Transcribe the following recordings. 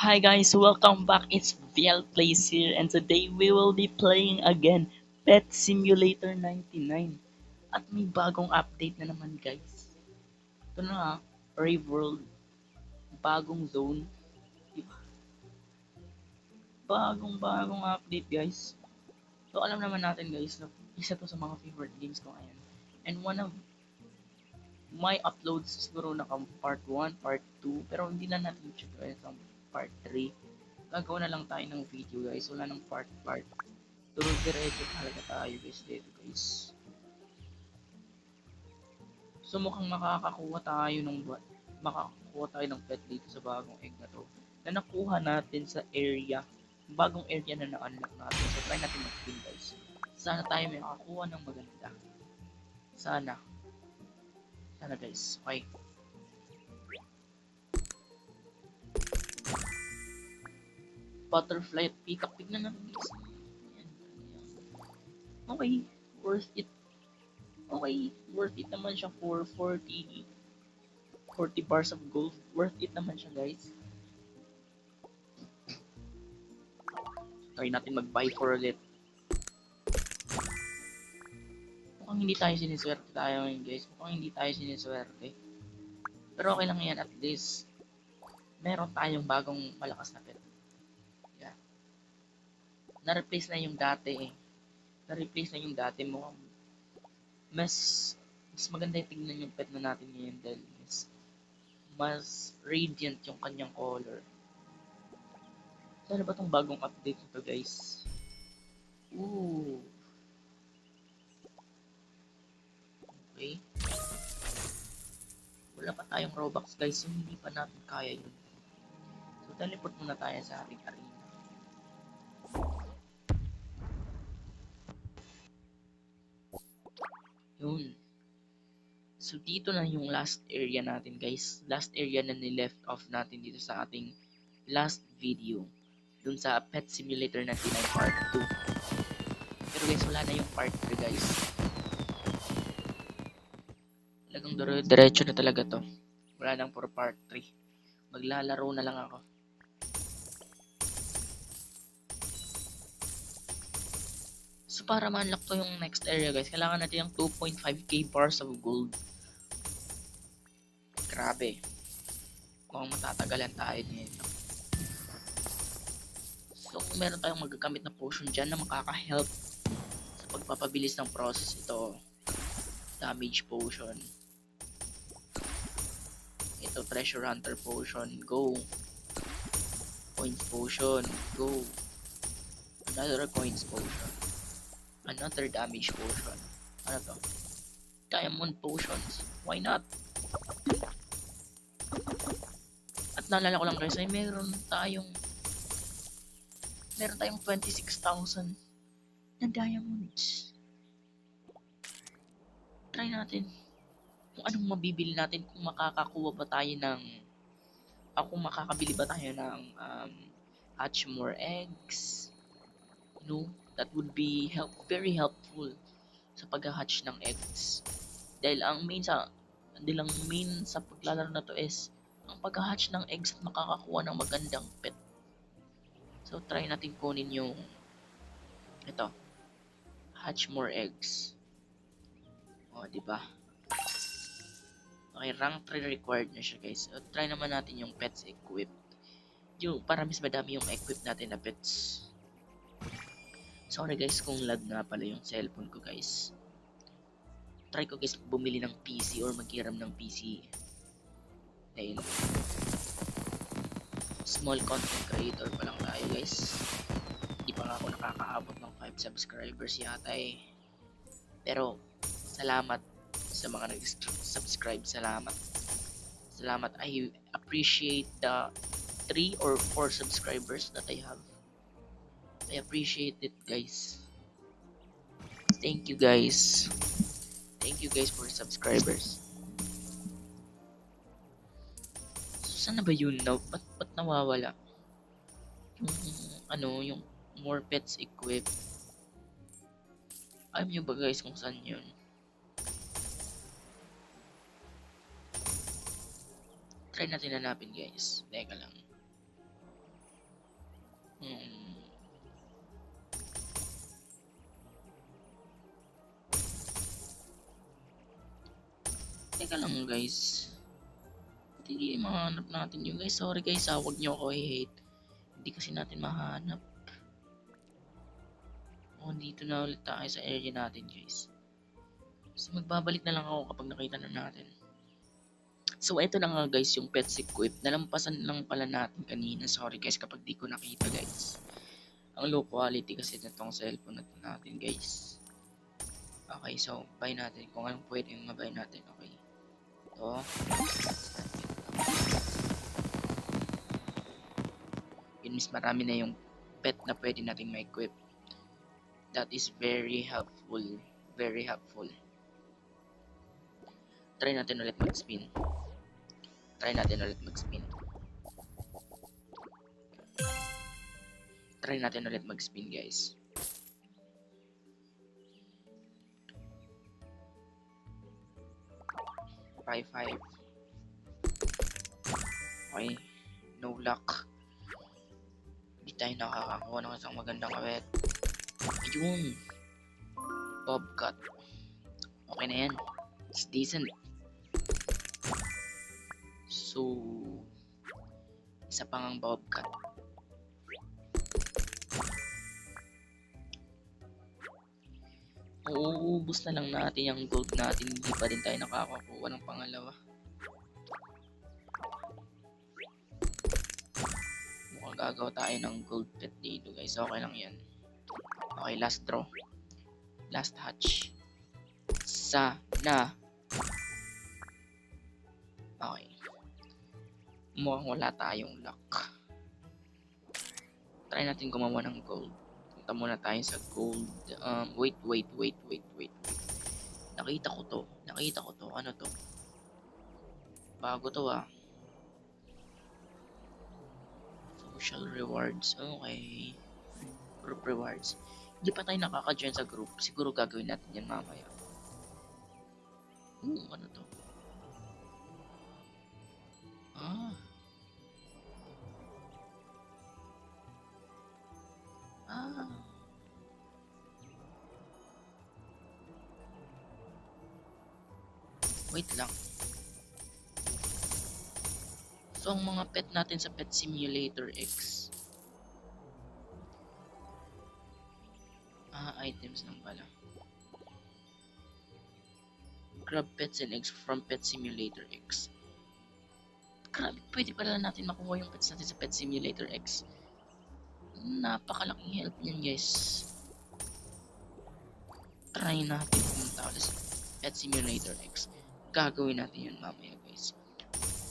Hi guys, welcome back. It's VL Plays here and today we will be playing again Pet Simulator 99. At may bagong update na naman guys. Ito na Rave World, bagong zone. Diba? Bagong update guys. So alam naman natin guys na isa to sa mga favorite games ko ngayon. And one of my uploads siguro naka part 1, part 2, pero hindi na natin check sa part 3. Gagawa na lang tayo ng video guys, wala nang part. Turo diretso talaga tayo guys dito guys. So mukhang makakakuha tayo ng pet dito sa bagong egg na to. Na nakuha natin sa area, bagong area na na-unlock natin. So try natin mag-spin guys. Sana tayo may makakuha ng maganda. Sana guys. Okay. Butterfly at peacock. Tignan natin guys. Okay, worth it. Okay, worth it naman siya for 40 bars of gold. Worth it naman siya guys. Try natin mag-buy for ulit. Mukhang hindi tayo siniswerte tayo ngayon guys. Mukhang hindi tayo siniswerte. Pero okay lang yan, at least meron tayong bagong malakas na pet. Yeah. Na-replace na yung dati eh. Na-replace na yung dati mo. Mas maganda yung tignan yung pet na natin ngayon dahil mas radiant yung kanyang color. So ano ba tong bagong update nito guys? Ooh. Okay. Wala pa tayong Robux guys, so hindi pa natin kaya yun. So teleport muna tayo sa ating arena. Yun. So dito na yung last area natin guys. Last area na ni-left off natin dito sa ating last video. Dun sa Pet Simulator 99 part 2. Pero guys, wala na yung part 3 guys. Talagang diretso na talaga to. Wala nang for part 3. Maglalaro na lang ako. So para ma-unlock to yung next area guys, kailangan natin yung 2.5k bars of gold. Grabe. Mukhang matatagalan tayo nito. So meron tayong magagamit na potion dyan na makaka-help sa pagpapabilis ng process. Ito, damage potion. Ito, treasure hunter potion. Go. Coins potion. Go. Another coins potion. Another damage potion. Ano to? Diamond potions. Why not? At naalala ko lang guys ay meron tayong 26,000 na diamonds. Try natin kung anong mabibili natin, kung makakakuha ba tayo ng kung makakabili ba tayo ng hatch more eggs. You know, that would be very helpful sa pag-hatch ng eggs. Dahil ang main sa paglalaro na to is ang pag-hatch ng eggs at makakakuha ng magandang pet. So try natin kunin yung ito. Hatch more eggs. O, di ba? Okay, rank 3 required na siya guys. So, try naman natin yung pets equipped. Yung para mas madami yung equip natin na pets. Sorry guys kung lag na pala yung cellphone ko guys. Try ko guys bumili ng PC or maghiram ng PC. Dahil small content creator pa lang tayo guys. Hindi pa nga ako nakakaabot ng 5 subscribers yata eh. Pero salamat sa mga nag-subscribe. Salamat. I appreciate the 3 or 4 subscribers that I have. I appreciate it guys. Thank you guys. Thank you guys for subscribers. So, sana ba yun? Ba't nawawala? Yung more pets equipped. Alam nyo ba guys kung saan yun? Try natin hanapin guys. Teka lang. Teka lang guys. Hindi mahanap natin yung guys. Sorry guys, huwag nyo ako i-hate. Hindi kasi natin mahanap. Oh, dito na ulit tayo sa area natin guys. So magbabalik na lang ako kapag nakita na natin. So ito na nga guys yung pets equip. Nalampasan lang pala natin kanina. Sorry guys kapag di ko nakita guys. Ang low quality kasi nitong cellphone natin guys. Okay, so buy natin kung anong pwede yung mabay natin. Okay. Ito. Yun mas marami na yung pet na pwede nating ma-equip. That is very helpful. Very helpful. Try natin ulit mag-spin. Try natin ulit mag-spin. Try natin ulit mag-spin guys. Five. Okay. No luck. Hindi tayo nakakakuha ng isang magandang awet. Ayun. Bobcat. Okay na yan. It's decent. So, isa pang ang Bobcat. Uuubos na lang natin yung gold natin. Hindi pa rin tayo nakakakuha ng pangalawa. Mukhang gagawa tayo ng gold pet dito guys. Okay lang yan. Okay, last draw. Last hatch. Sana. Okay. Mukhang wala tayong luck. Try natin gumawa ng gold. Punta muna tayo sa gold. Wait. Nakita ko to. Ano to? Bago to ah. Social rewards. Okay. Group rewards. Hindi pa tayo nakaka-join sa group. Siguro gagawin natin yan mamaya. Ano to? Wait lang. So, ang mga pet natin sa Pet Simulator X. Items lang pala. Grab pets and eggs from Pet Simulator X. Grabe, pwede pala natin makuha yung pets natin sa Pet Simulator X. Napakalaking help niyan guys. Try natin pumunta ulit sa Pet Simulator X. Gagawin natin yun mamaya guys.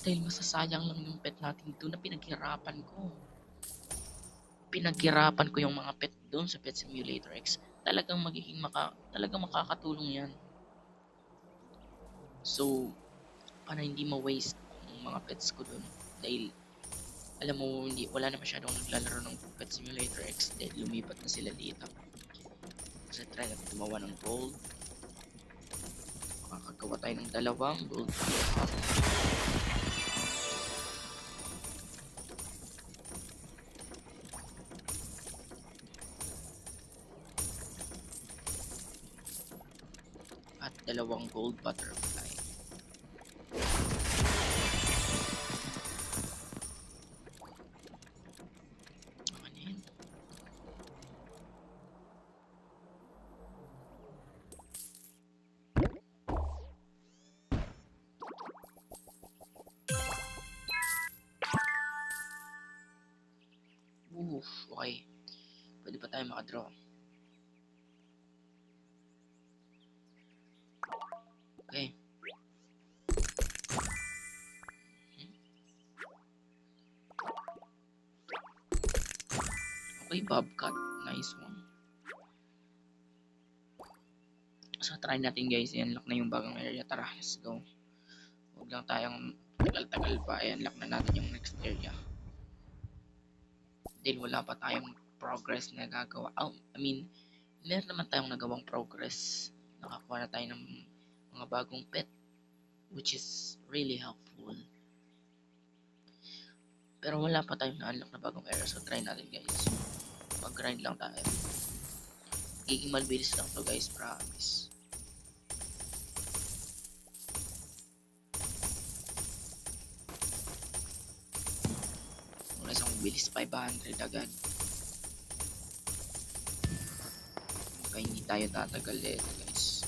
Dahil masasayang lang yung pet natin doon na pinaghirapan ko. Pinaghirapan ko yung mga pet doon sa Pet Simulator X. Talagang talagang makakatulong yan. So, para hindi ma-waste yung mga pets ko doon. Dahil, alam mo, wala na masyadong naglalaro ng Pet Simulator X dahil lumipat na sila dito. Kasi try natin gumawa ng gold. Makakagawa tayo ng dalawang gold. At dalawang gold butterfly. Ano yun? Okay. Pwede pa tayo makadraw. Okay. Okay, Bobcat. Nice one. So, try natin guys. I-unlock na yung bagong area. Tara, let's go. Huwag lang tayong tagal-tagal pa. I-unlock na natin yung next area. Dahil wala pa tayong progress na gagawa. Meron naman tayong nagawang progress. Nakakuha na tayo ng mga bagong pet. Which is really helpful. Pero wala pa tayong na-unlock na bagong area. So, try natin guys. Mag-grind lang tayo. Giging malbilis lang to guys. Promise. bilis 500 agad. Okay, hindi tayo tatagal dito guys.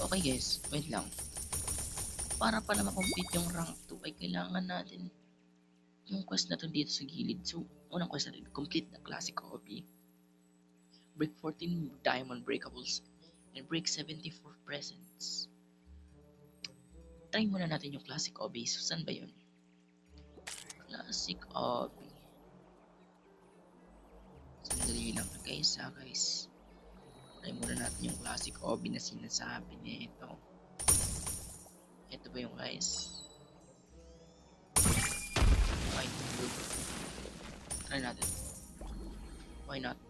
Okay guys, wait lang. Para pala makomplete yung rank 2 ay kailangan natin yung quest na to dito sa gilid. So, unang quest natin, complete the classic hobby. Break 14 diamond breakables and break 74 presents. Try muna natin yung classic hobby. So, saan ba yun? Classic hobby. Sandali lang guys guys. Try muna natin yung classic hobby na sinasabi nito. Ito ba yung guys? Okay, good. Try natin. Why not?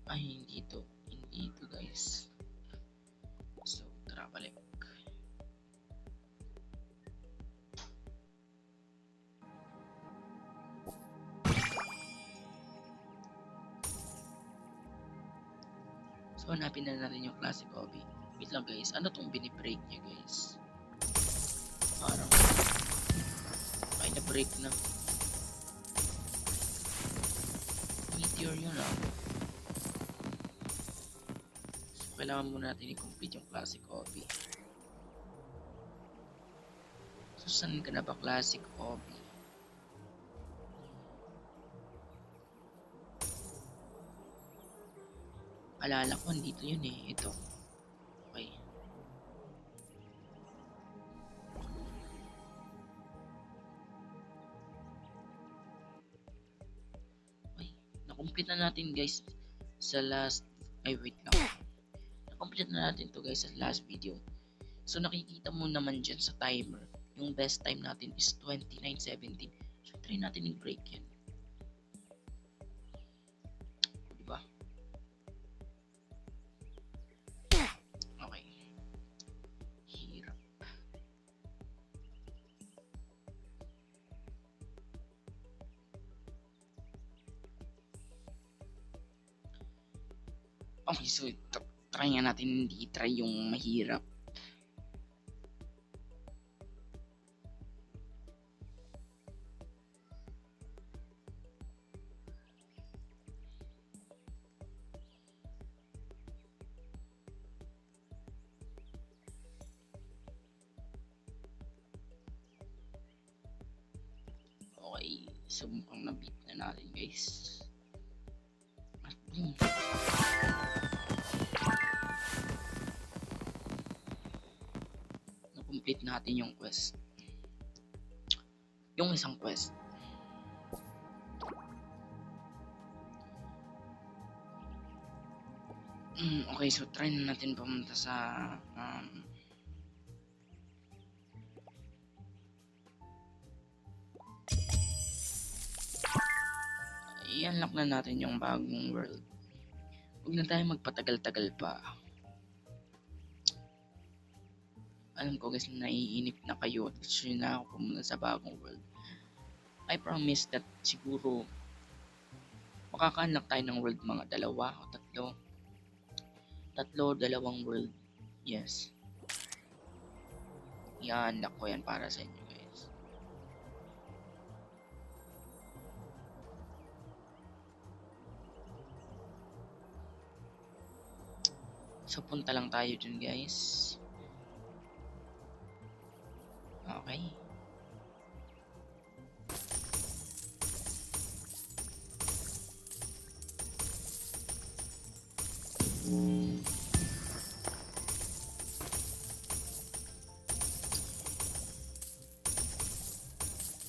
Ay, hindi ito. Hindi ito guys. So, tara balik. So, hanapin na natin yung classic hobby. Wait lang guys, ano tong binibreak niya guys? Parang ay na-break na. Meteor yun lang. So, kailangan muna natin i-complete yung classic hobby. So, saan ka na ba classic hobby? Alala ko, dito yun eh. Ito. Okay. Okay. Na-complete na natin guys sa last... Ay, wait lang. Na-complete na natin to guys sa last video. So, nakikita mo naman dyan sa timer. Yung best time natin is 29:17. So, try natin i-break yan. Diba? Okay. Hirap. Okay, so try nga natin hindi try yung mahirap. Okay, so mukhang na-beat na natin guys. At boom. Na-complete natin yung quest. Yung isang quest. Okay, so try na natin pumunta sa i-unlock na natin yung bagong world. Huwag na tayo magpatagal-tagal pa. Alam ko guys, naiinip na kayo at gusto nyo na ako pumunta sa bagong world. I promise that siguro makaka-unlock tayo ng world mga 2 o 3. 2 world. Yes. I-unlock ko yan para sa inyo guys. So punta lang tayo dun guys. Okay.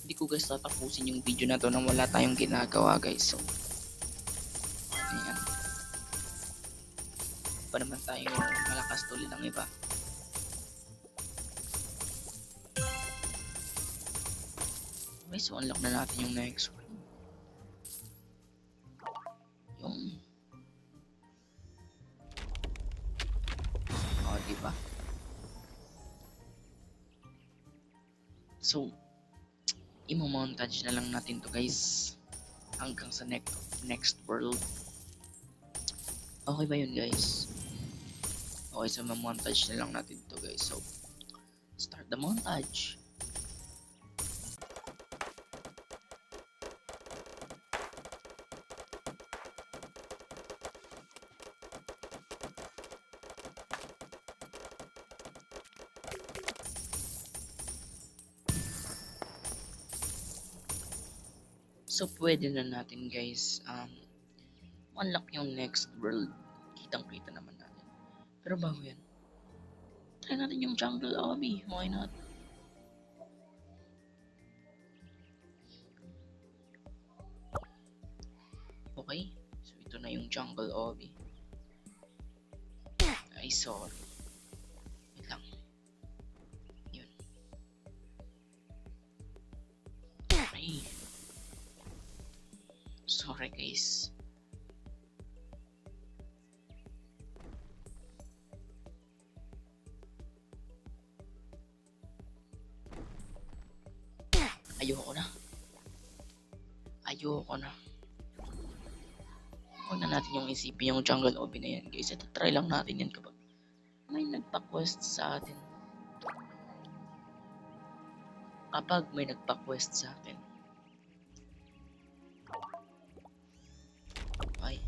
Hindi ko guys tatapusin yung video na to nang wala tayong ginagawa guys. So ayan. Pa naman tayo malakas tuloy ng iba. Okay, so unlock na natin yung next one. Yung diba? So imo-montage na lang natin to guys. hanggang sa next world. Okay ba yun, guys? Okay, so montage na lang natin to, guys. So, start the montage. So, pwede na natin, guys, unlock yung next world. Kitang-kita naman natin. Pero bago yan, try natin yung jungle obby. Why not? Okay, so ito na yung jungle obby. Ay, sorry. Wait lang. Yun. Ay. Sorry, guys. Ayoko na. Huwag na natin yung isipin yung jungle obby na yan, guys. Ito, try lang natin yan kapag may nagpa-quest sa atin. Kapag may nagpa-quest sa atin. Ay.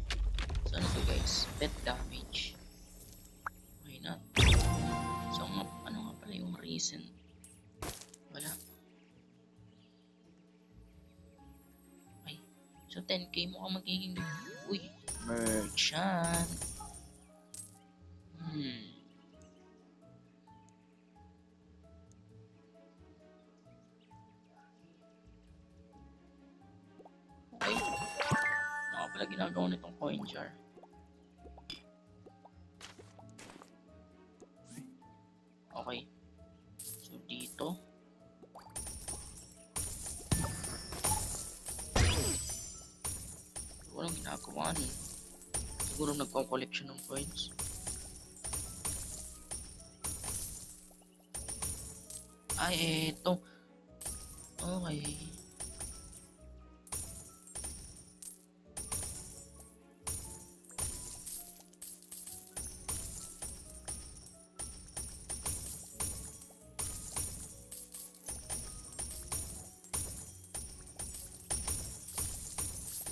So, ano to, guys? Pet damage. Why not? So, ano nga pala yung reason? Wala. Ay. So, 10k mo ka magiging... Uy! Merchant! Okay. Ano ka pala ginagawa nitong coin jar? Okay. So, dito. Walang ginagawa nun. Siguro nagko-collection ng coins. Ay, eto. Okay.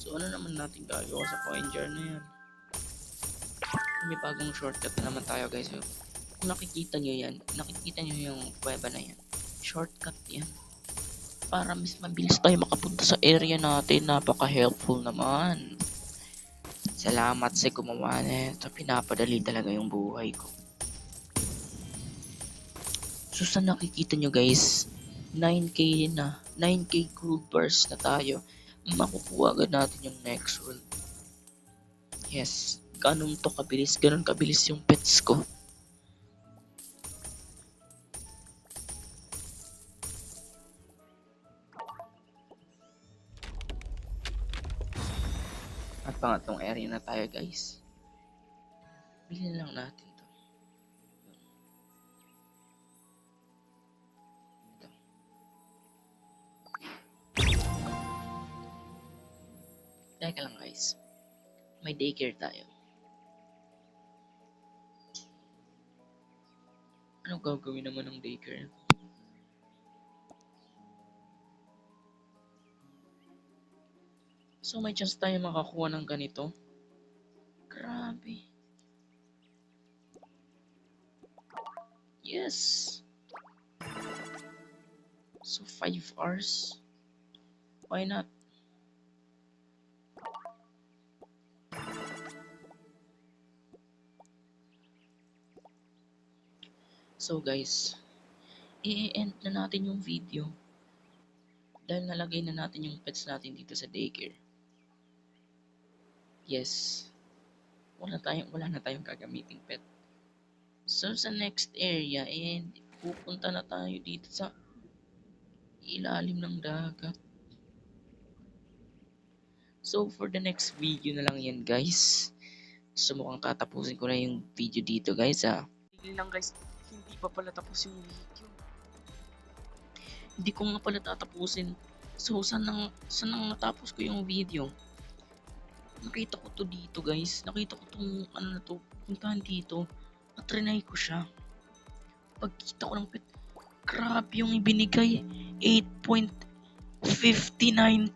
So, ano naman natin gagawa sa coin jar na yan? May bagong shortcut na naman tayo, guys. So, kung nakikita nyo yung kuweba na yan. Shortcut yan. Para mas mabilis tayo makapunta sa area natin. Napaka-helpful naman. Salamat sa gumawa nito. Pinapadali talaga yung buhay ko. So, sa nakikita nyo, guys, 9k na. 9k gold bars na tayo. Makukuha agad natin yung next world. Yes. Ganun kabilis yung pets ko. At pangatlong area na tayo, guys. Bilhin lang natin to. Ito. Teka lang, guys. May daycare tayo. Anong gagawin naman ng daycare? So, may chance tayo makakuha ng ganito. Grabe. Yes. So, 5 hours. Why not? So, guys, i-end na natin yung video. Dahil nalagay na natin yung pets natin dito sa daycare. Yes. Wala na tayong gagamiting pet. So, sa next area, pupunta na tayo dito sa ilalim ng dagat. So, for the next video na lang yan, guys. So, mukhang tatapusin ko na yung video dito, guys, ha. Hindi lang, guys. Hindi pa pala tapos yung video. Hindi ko nga pala tatapusin So, saan nang natapos ko yung video? Nakita ko to dito guys. Nakita ko tong ano na to. Puntahan dito. At trinay ko siya. Pagkita ko ng pet. Grabe yung ibinigay. 8.59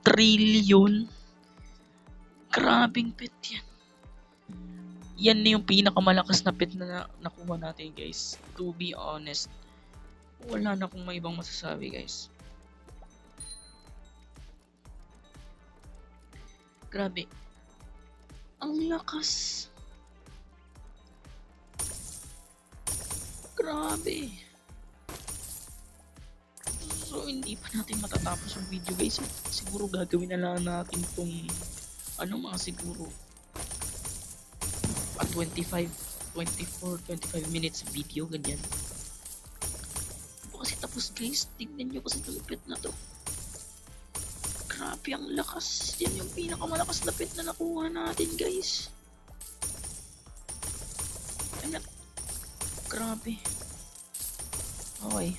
trillion. Grabing pet yan. Yan na yung pinakamalakas na pet na nakuha natin guys. To be honest. Wala na akong may ibang masasabi guys. Grabe. Ang lakas. Grabe. So, hindi pa natin matatapos yung video guys. Siguro gagawin na lang natin tong mga siguro 25, 24, 25 minutes video, ganyan. Kasi tapos guys, tignan nyo kasi itong pet na to. Grabe ang lakas. Yan yung pinakamalakas na pet na nakuha natin guys. Grabe. Okay.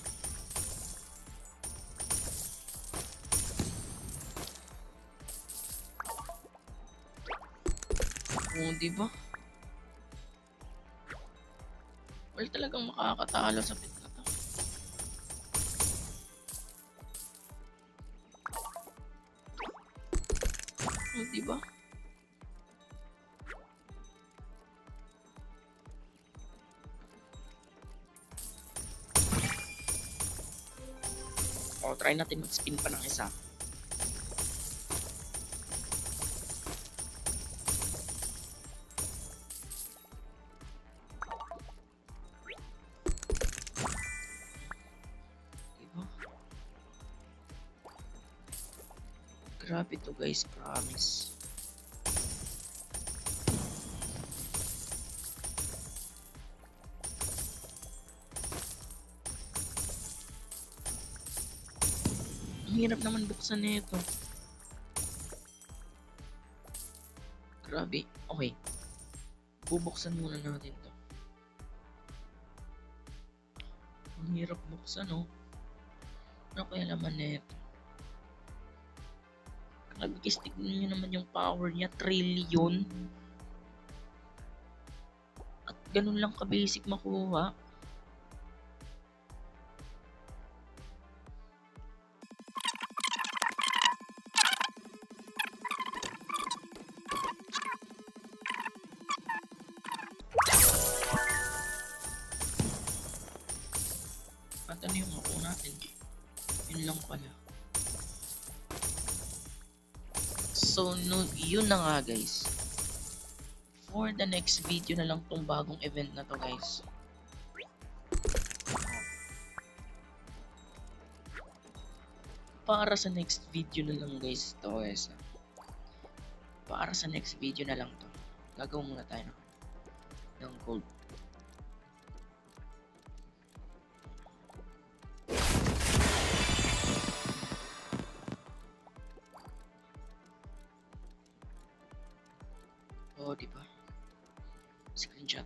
Oo, diba? Wala talagang makakatalo sa pet na to. Oo, diba? O, try natin mag-spin pa ng isa. Diba? Grabe to guys, promise. Ang hirap naman buksan nito. Grabe. Okay. Bubuksan muna natin to. Ang hirap buksan, oh. Ano kaya laman nito? Grabe guys, tignan nyo naman yung power niya. Trillion. At ganun lang ka-basic makuha. At ano yung makuha natin? Yun lang pala. So, no, yun na nga guys. For the next video na lang tong bagong event na to guys. Para sa next video na lang guys to guys. Para sa next video na lang to. Gagawin muna tayo ng gold. Oh, di ba? Screenshot.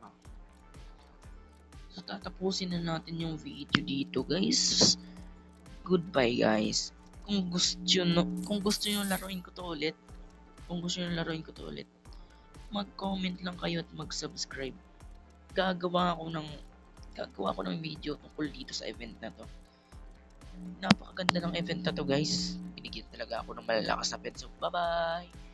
Oh. So, tatapusin na natin yung video dito, guys. Goodbye, guys. Kung gusto nyo laruin ko to ulit, mag-comment lang kayo at mag-subscribe. Gagawa ako ng video tungkol dito sa event na to. Napakaganda ng event na to guys. Binigyan talaga ako ng malalakas na pet. So, bye-bye!